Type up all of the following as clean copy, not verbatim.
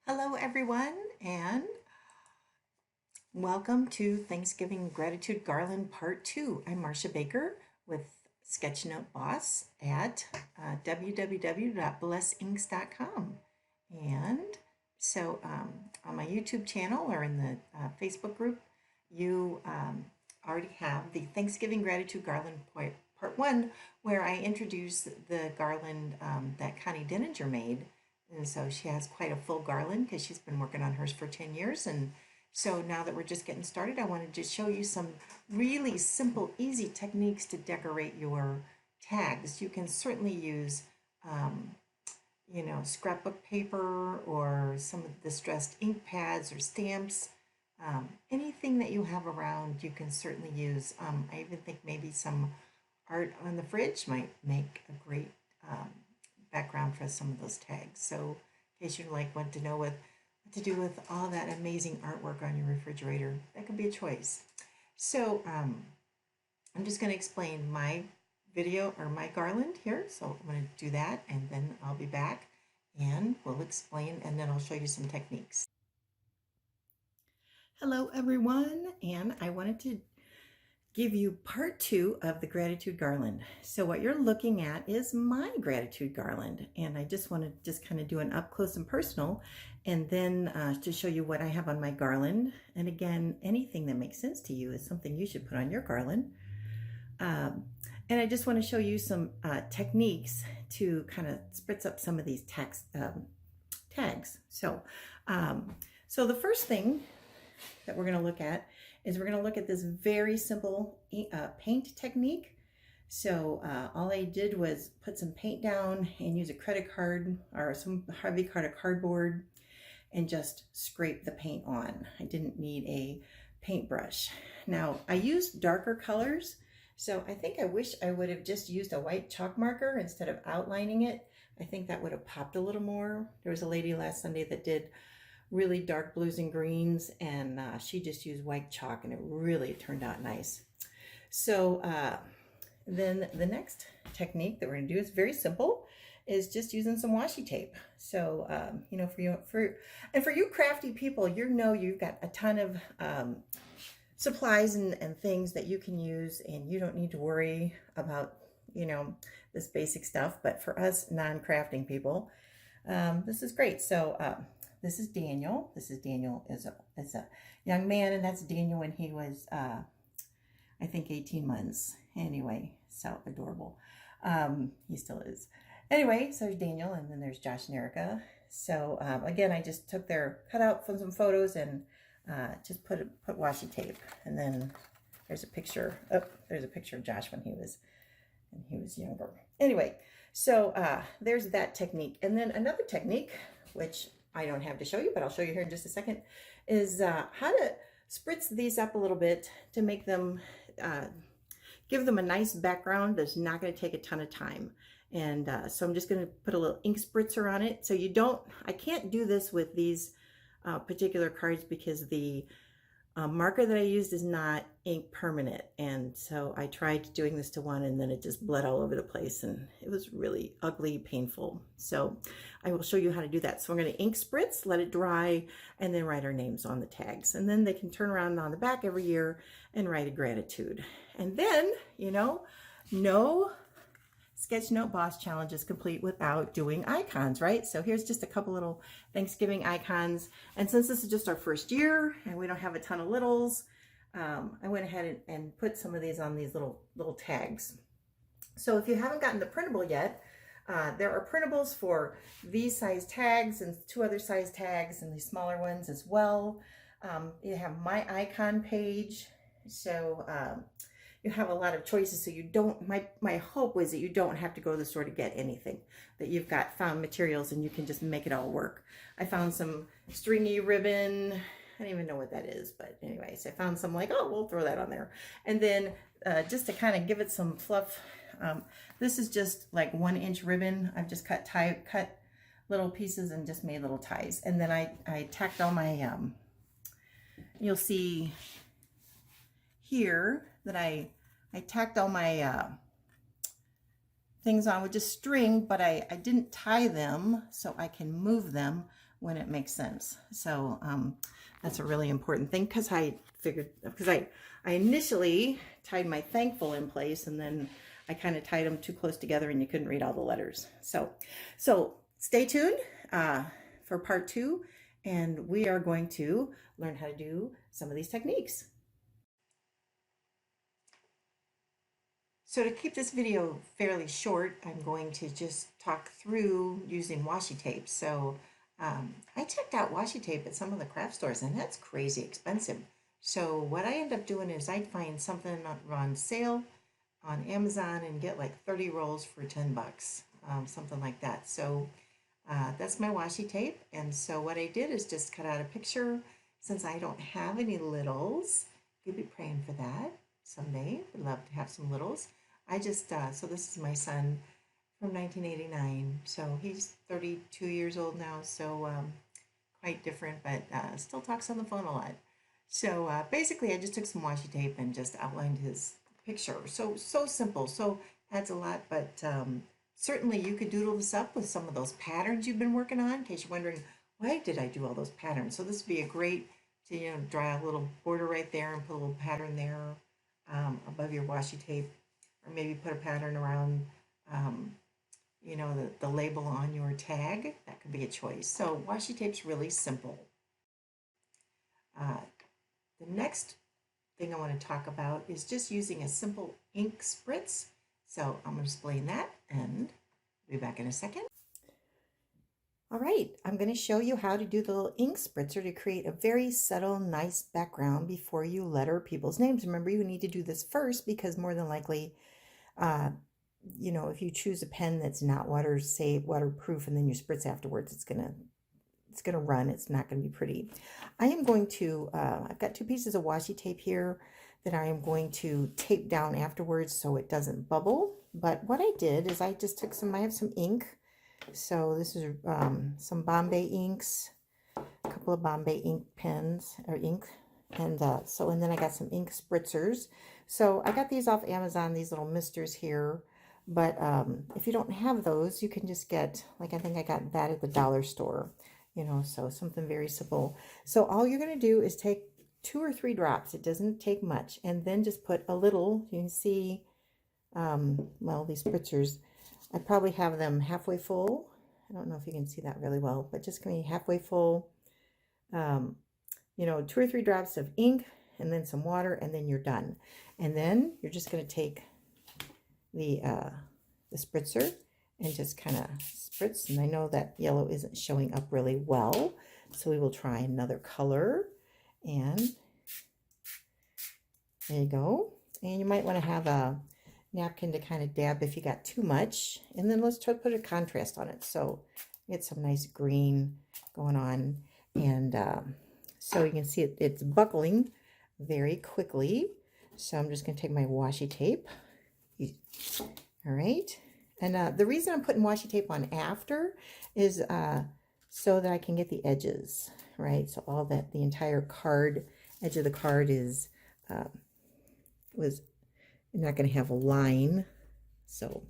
Hello, everyone, and welcome to Thanksgiving Gratitude Garland Part 2. I'm Marsha Baker with Sketchnote Boss at www.blessinks.com. And on my YouTube channel or in the Facebook group, you already have the Thanksgiving Gratitude Garland Part 1, where I introduce the garland that Connie Denninger made. And so she has quite a full garland because she's been working on hers for 10 years. And so now that we're just getting started, I wanted to show you some really simple, easy techniques to decorate your tags. You can certainly use, scrapbook paper or some of the distressed ink pads or stamps. Anything that you have around, you can certainly use. I even think maybe some art on the fridge might make a great background for some of those tags. So in case you want to know what to do with all that amazing artwork on your refrigerator, that could be a choice. So I'm just going to explain my video or my garland here. So I'm going to do that and then I'll be back and we'll explain and then I'll show you some techniques. Hello everyone, and I wanted to give you part 2 of the gratitude garland. So what you're looking at is my gratitude garland, and I just want to kind of do an up close and personal, and then to show you what I have on my garland. And again, anything that makes sense to you is something you should put on your garland. And I just want to show you some techniques to kind of spritz up some of these tags. So the first thing that we're going to look at is we're going to look at this very simple paint technique. So all I did was put some paint down and use a credit card or some heavy card of cardboard and just scrape the paint on. I didn't need a paintbrush. Now I used darker colors, so I think I wish I would have just used a white chalk marker instead of outlining it. I think that would have popped a little more. There was a lady last Sunday that did really dark blues and greens, and she just used white chalk and it really turned out nice. So then the next technique that we're going to do is very simple, is just using some washi tape. So for you crafty people, you've got a ton of supplies and things that you can use, and you don't need to worry about this basic stuff. But for us non-crafting people, this is great. So this is Daniel. Daniel is a young man, and that's Daniel when he was, I think, 18 months. Anyway, so adorable. He still is. Anyway, so there's Daniel, and then there's Josh and Erica. So again, I just took their cutout from some photos and just put washi tape. And then there's a picture. Oh, there's a picture of Josh when he was younger. Anyway, so there's that technique. And then another technique, which I don't have to show you, but I'll show you here in just a second, is how to spritz these up a little bit to make them, give them a nice background that's not going to take a ton of time. And so I'm just going to put a little ink spritzer on it. So I can't do this with these particular cards because the marker that I used is not ink permanent. And so I tried doing this to one and then it just bled all over the place and it was really ugly, painful. So I will show you how to do that. So I'm going to ink spritz, let it dry, and then write our names on the tags. And then they can turn around on the back every year and write a gratitude. And then, no Sketchnote Boss Challenge is complete without doing icons, right? So here's just a couple little Thanksgiving icons. And since this is just our first year and we don't have a ton of littles, I went ahead and put some of these on these little tags. So if you haven't gotten the printable yet, there are printables for these size tags and 2 other size tags and these smaller ones as well. You have my icon page. So you have a lot of choices, so you don't, my hope was that you don't have to go to the store to get anything, that you've got found materials and you can just make it all work. I found some stringy ribbon. I don't even know what that is, but anyways, I found some we'll throw that on there. And then just to kind of give it some fluff, this is just 1-inch ribbon. I've just cut little pieces and just made little ties. And then I tacked all my, you'll see here that I tacked all my things on with just string, but I didn't tie them so I can move them when it makes sense. So that's a really important thing, because I initially tied my thankful in place, and then I kind of tied them too close together and you couldn't read all the letters. So stay tuned for part 2, and we are going to learn how to do some of these techniques. So to keep this video fairly short, I'm going to just talk through using washi tape. So I checked out washi tape at some of the craft stores, and that's crazy expensive. So what I end up doing is I'd find something on sale on Amazon and get like 30 rolls for 10 bucks, something like that. So that's my washi tape. And so what I did is just cut out a picture. Since I don't have any littles, you'll be praying for that someday. Would love to have some littles. I just, so this is my son from 1989. So he's 32 years old now, so quite different, but still talks on the phone a lot. So basically I just took some washi tape and just outlined his picture. So simple, so adds a lot, but certainly you could doodle this up with some of those patterns you've been working on, in case you're wondering, why did I do all those patterns? So this would be a great to, draw a little border right there and put a little pattern there above your washi tape, or maybe put a pattern around, the label on your tag. That could be a choice. So washi tape's really simple. The next thing I want to talk about is just using a simple ink spritz. So I'm going to explain that and be back in a second. All right, I'm going to show you how to do the little ink spritzer to create a very subtle, nice background before you letter people's names. Remember, you need to do this first, because more than likely, if you choose a pen that's not waterproof and then you spritz afterwards, it's gonna run. It's not gonna be pretty. I am going to, I've got 2 pieces of washi tape here that I am going to tape down afterwards so it doesn't bubble. But what I did is I just took I have some ink. So this is some Bombay inks, a couple of Bombay ink pens or ink. And then I got some ink spritzers. So I got these off Amazon, these little misters here. But if you don't have those, you can just get, like, I think I got that at the dollar store, so something very simple. So all you're going to do is take 2 or 3 drops. It doesn't take much. And then just put a little, you can see, these spritzers, I probably have them halfway full. I don't know if you can see that really well, but just going to be halfway full. 2 or 3 drops of ink and then some water, and then you're done. And then you're just going to take the spritzer and just kind of spritz. And I know that yellow isn't showing up really well, so we will try another color. And there you go. And you might want to have a napkin to kind of dab if you got too much. And then let's try to put a contrast on it. So get some nice green going on. And so you can see it's buckling very quickly. So I'm just going to take my washi tape. All right. And the reason I'm putting washi tape on after is so that I can get the edges, right? So all that, the entire card, edge of the card is, not going to have a line. So,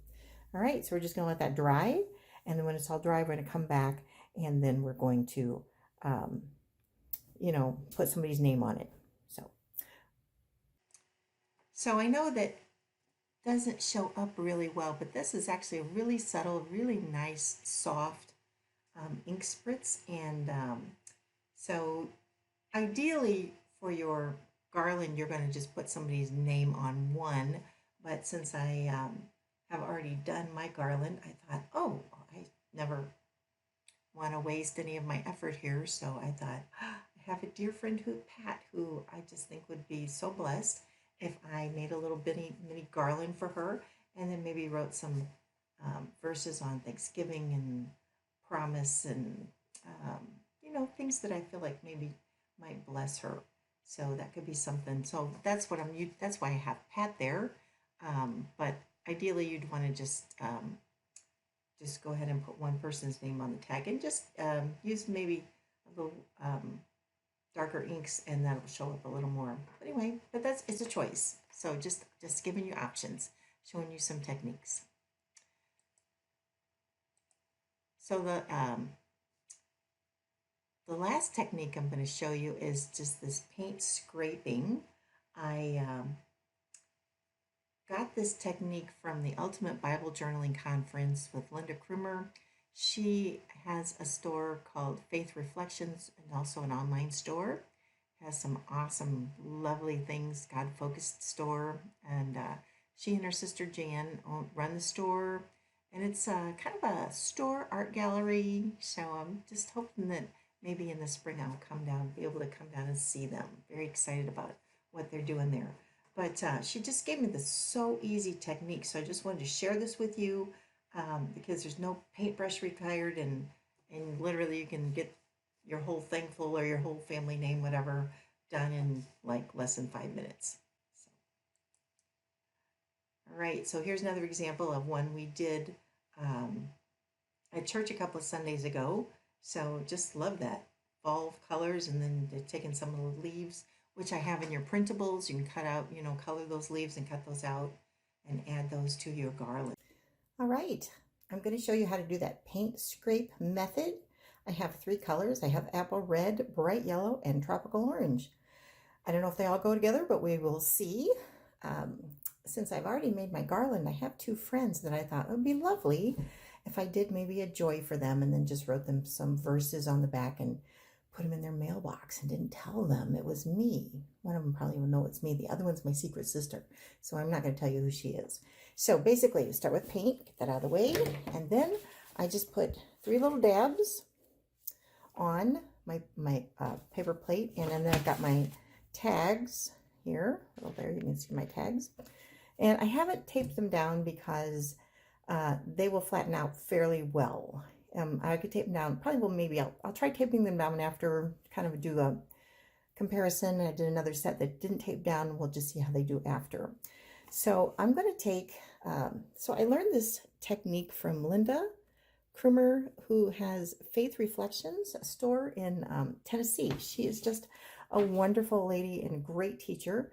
all right. So we're just going to let that dry. And then when it's all dry, we're going to come back and then we're going to, put somebody's name on it. So I know that doesn't show up really well, but this is actually a really subtle, really nice, soft ink spritz. And so ideally for your garland, you're going to just put somebody's name on one. But since I have already done my garland, I thought, oh, I never want to waste any of my effort here. So I thought, I have a dear friend, Pat, who I just think would be so blessed if I made a little mini garland for her, and then maybe wrote some verses on Thanksgiving and promise and, things that I feel like maybe might bless her. So that could be something. So that's that's why I have Pat there. But ideally you'd want to just go ahead and put one person's name on the tag, and just use maybe a little darker inks, and that'll show up a little more. But anyway, it's a choice. So just giving you options, showing you some techniques. So the last technique I'm going to show you is just this paint scraping. I got this technique from the Ultimate Bible Journaling Conference with Linda Krumer. She has a store called Faith Reflections and also an online store. Has some awesome, lovely things, God-focused store. And she and her sister Jan run the store. And it's kind of a store art gallery. So I'm just hoping that maybe in the spring I'll come down, be able to come down and see them. Very excited about what they're doing there. But she just gave me this so easy technique. So I just wanted to share this with you because there's no paintbrush required, and literally you can get your whole thing full or your whole family name, whatever, done in like less than 5 minutes. So, all right, so here's another example of one we did at church a couple of Sundays ago. So just love that fall colors, and then taking some of the leaves, which I have in your printables. You can cut out, color those leaves and cut those out and add those to your garland. All right, I'm going to show you how to do that paint scrape method. I have 3 colors. I have apple red, bright yellow, and tropical orange. I don't know if they all go together, but we will see. Since I've already made my garland, I have 2 friends that I thought it would be lovely if I did maybe a joy for them and then just wrote them some verses on the back and put them in their mailbox and didn't tell them it was me. One of them probably will know it's me. The other one's my secret sister, so I'm not going to tell you who she is. So basically, you start with paint, get that out of the way, and then I just put 3 little dabs on my paper plate, and then I've got my tags here. Oh, there you can see my tags. And I haven't taped them down because they will flatten out fairly well. I could tape them down, probably will, maybe I'll try taping them down after, kind of do a comparison. I did another set that didn't tape down. We'll just see how they do after. So I'm going to take, so I learned this technique from Linda Krumer, who has Faith Reflections, a store in Tennessee. She is just a wonderful lady and a great teacher.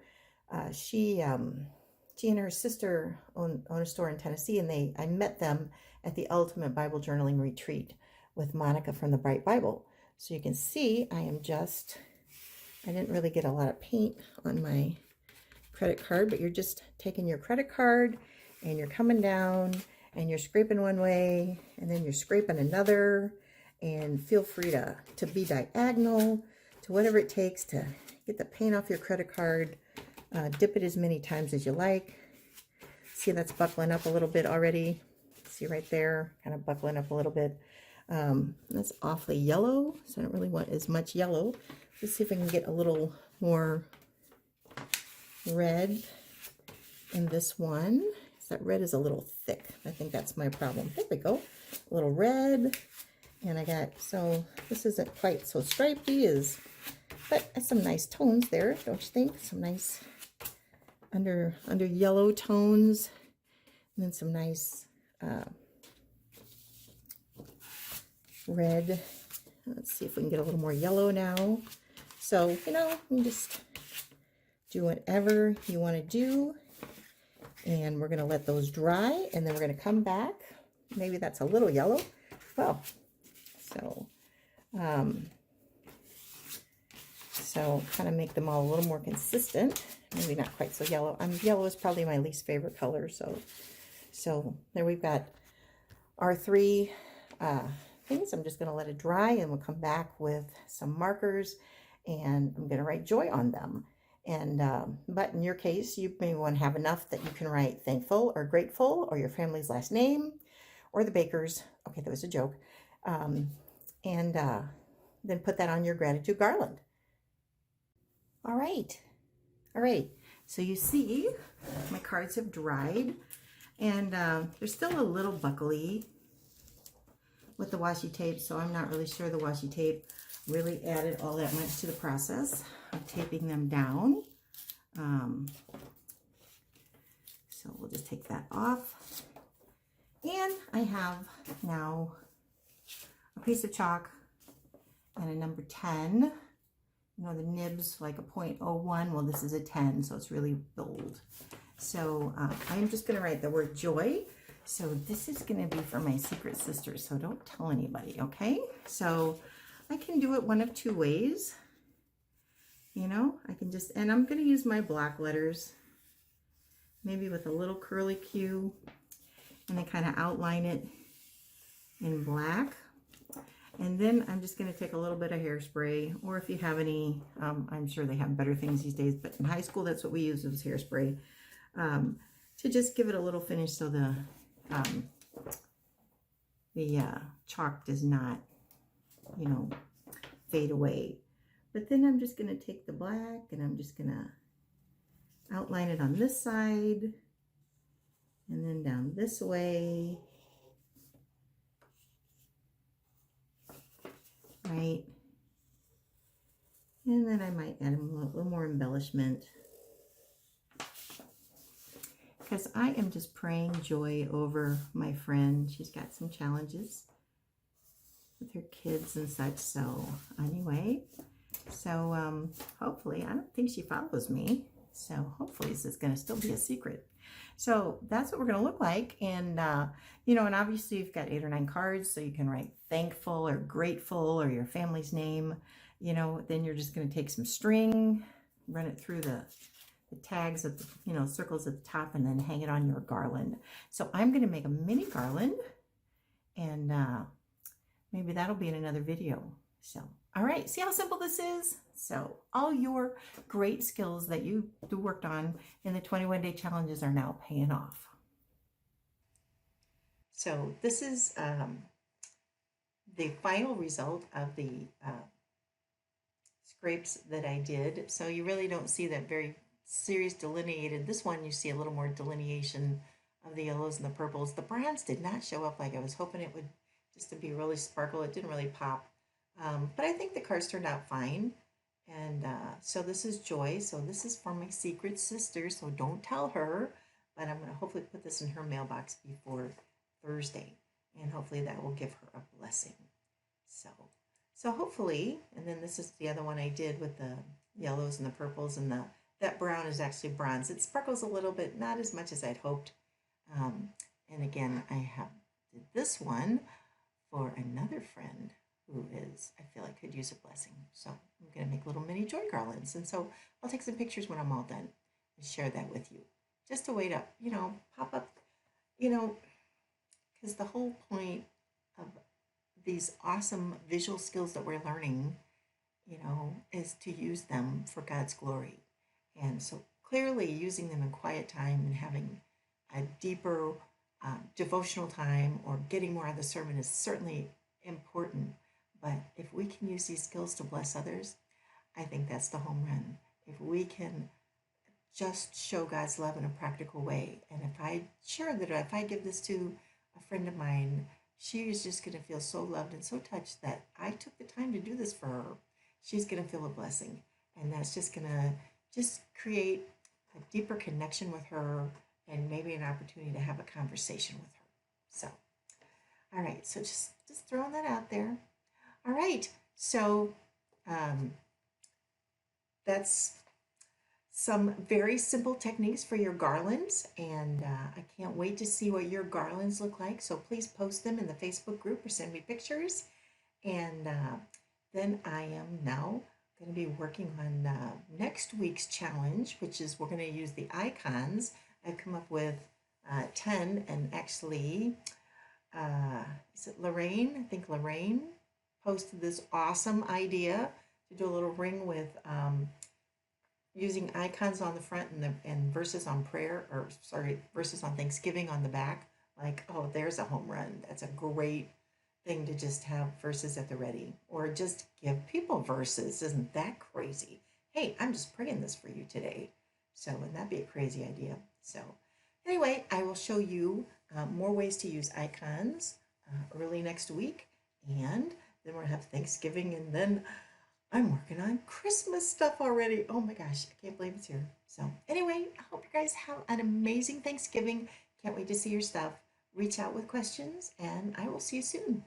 She and her sister own a store in Tennessee, and I met them at the Ultimate Bible Journaling Retreat with Monica from the Bright Bible. So you can see I didn't really get a lot of paint on my credit card, but you're just taking your credit card and you're coming down and you're scraping one way and then you're scraping another, and feel free to be diagonal to whatever it takes to get the paint off your credit card. Dip it as many times as you like. See, that's buckling up a little bit already. See right there, kind of buckling up a little bit. That's awfully yellow, so I don't really want as much yellow. Let's see if I can get a little more red in this one. That red is a little thick. I think that's my problem. There we go. A little red. And so this isn't quite so stripy but some nice tones there, don't you think? Some nice under yellow tones, and then some nice red. Let's see if we can get a little more yellow now. So, you can just do whatever you want to do, and we're going to let those dry, and then we're going to come back. Maybe that's a little yellow. Well, so kind of make them all a little more consistent. Maybe not quite so yellow. Yellow is probably my least favorite color. So there we've got our 3 things. I'm just going to let it dry, and we'll come back with some markers, and I'm going to write joy on them. And but in your case, you may want to have enough that you can write thankful or grateful or your family's last name or the baker's. Okay, that was a joke. And then put that on your gratitude garland. All right. So you see my cards have dried, and they're still a little buckly with the washi tape, so I'm not really sure the washi tape really added all that much to the process of taping them down. So we'll just take that off. And I have now a piece of chalk and a number 10. The nib's like a 0.01. Well, this is a 10, so it's really bold. So I'm just going to write the word joy. So this is going to be for my secret sister, so don't tell anybody, okay? So I can do it one of two ways. You know, I can just, and I'm going to use my black letters, maybe with a little curly Q, and I kind of outline it in black. And then I'm just going to take a little bit of hairspray, or if you have any, I'm sure they have better things these days, but in high school, that's what we used, was hairspray, to just give it a little finish so the chalk does not, you know, fade away. But then I'm just going to take the black and I'm just going to outline it on this side and then down this way. Right? And then I might add a little more embellishment, because I am just praying joy over my friend. She's got some challenges with her kids and such. So anyway, so hopefully, I don't think she follows me. So hopefully this is going to still be a secret. So that's what we're going to look like. And, you know, and obviously you've got 8 or 9 cards, so you can write thankful or grateful or your family's name. You know, then you're just going to take some string, run it through the tags at the, you know, circles at the top, and then hang it on your garland. So I'm going to make a mini garland, and maybe that'll be in another video. So, all right, see how simple this is? So all your great skills that you worked on in the 21-day challenges are now paying off. So this is the final result of the scrapes that I did. So you really don't see that very serious delineated. This one you see a little more delineation of the yellows and the purples. The bronze did not show up like I was hoping it would, just to be really sparkle. It didn't really pop. But I think the cards turned out fine. And so this is Joy. So this is for my secret sister. So don't tell her. But I'm going to hopefully put this in her mailbox before Thursday. And hopefully that will give her a blessing. So hopefully, and then this is the other one I did with the yellows and the purples, and that brown is actually bronze. It sparkles a little bit, not as much as I'd hoped. And again, I did this one for another friend who is, I feel like, could use a blessing. So I'm going to make little mini joy garlands. And so I'll take some pictures when I'm all done and share that with you. Just to wait up, you know, pop up, you know, because the whole point of these awesome visual skills that we're learning, you know, is to use them for God's glory. And so clearly using them in quiet time and having a deeper devotional time or getting more out of the sermon is certainly important. But if we can use these skills to bless others, I think that's the home run. If we can just show God's love in a practical way. And if I share that, if I give this to a friend of mine, she is just going to feel so loved and so touched that I took the time to do this for her. She's going to feel a blessing. And that's just going to just create a deeper connection with her and maybe an opportunity to have a conversation with her. So, all right. So just throwing that out there. All right. So that's some very simple techniques for your garlands, and I can't wait to see what your garlands look like. So please post them in the Facebook group or send me pictures. And then I am now going to be working on next week's challenge, which is we're going to use the icons. I've come up with 10, and actually, is it Lorraine? I think Lorraine posted this awesome idea to do a little ring with using icons on the front and verses on prayer, or sorry, verses on Thanksgiving on the back. Like, oh, there's a home run. That's a great thing to just have verses at the ready, or just give people verses. Isn't that crazy? Hey, I'm just praying this for you today. So wouldn't that be a crazy idea? So anyway, I will show you more ways to use icons early next week. And then we'll have Thanksgiving, and then I'm working on Christmas stuff already. Oh my gosh, I can't believe it's here. So anyway, I hope you guys have an amazing Thanksgiving. Can't wait to see your stuff. Reach out with questions, and I will see you soon.